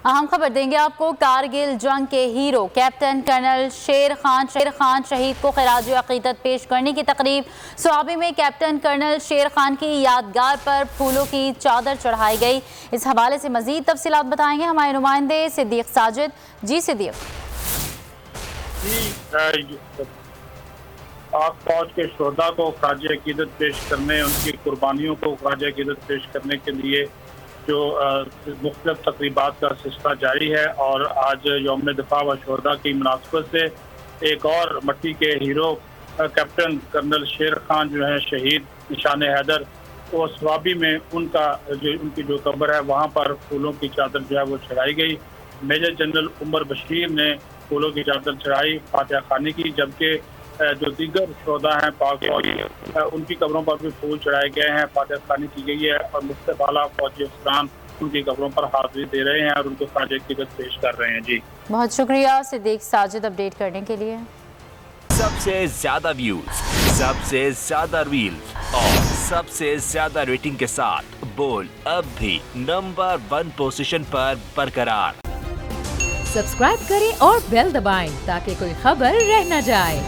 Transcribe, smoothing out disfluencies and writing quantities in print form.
اہم خبر دیں گے آپ کو۔ کارگل جنگ کے hero captain colonel Sher Khan شہید کو خراج عقیدت پیش کرنے کی تقریب سوابی میں کیپٹن کرنل شیر خان کی یادگار پر پھولوں کی چادر چڑھائی گئی۔ اس حوالے سے مزید تفصیلات بتائیں گے ہمارے نمائندے صدیق ساجد۔ جی صدیق۔ پاک فوج کے شہداء کو خراج عقیدت پیش کرنے، ان کی قربانیوں کو خراج عقیدت پیش کرنے کے لیے جو مختلف تقریبات کا سلسلہ جاری ہے، اور آج یوم دفاع و شہداء کی مناسبت سے ایک اور مٹی کے hero captain colonel Sher Khan جو ہیں شہید نشان حیدر، وہ سوابی میں ان کی جو قبر ہے وہاں پر پھولوں کی چادر جو ہے وہ چڑھائی گئی۔ میجر جنرل عمر بشیر نے پھولوں کی چادر چڑھائی، فاتحہ خوانی کی، جبکہ جو دیگر شہداء ہیں پاک فوجی ان کی قبروں پر بھی پھول چڑھائے گئے ہیں، فاتحہ خوانی کی گئی ہے، اور مختلف اعلیٰ فوجی افسران ان کی قبروں پر حاضری دے رہے ہیں اور ان کو خراج عقیدت پیش کر رہے ہیں۔ جی بہت شکریہ صدیق ساجد اپڈیٹ کرنے کے لیے۔ سب سے زیادہ ویوز، سب سے زیادہ ریلز اور سب سے زیادہ ریٹنگ کے ساتھ بول اب بھی نمبر 1 پوزیشن پر برقرار۔ سبسکرائب کریں اور بیل دبائیں تاکہ کوئی خبر رہ نہ جائے۔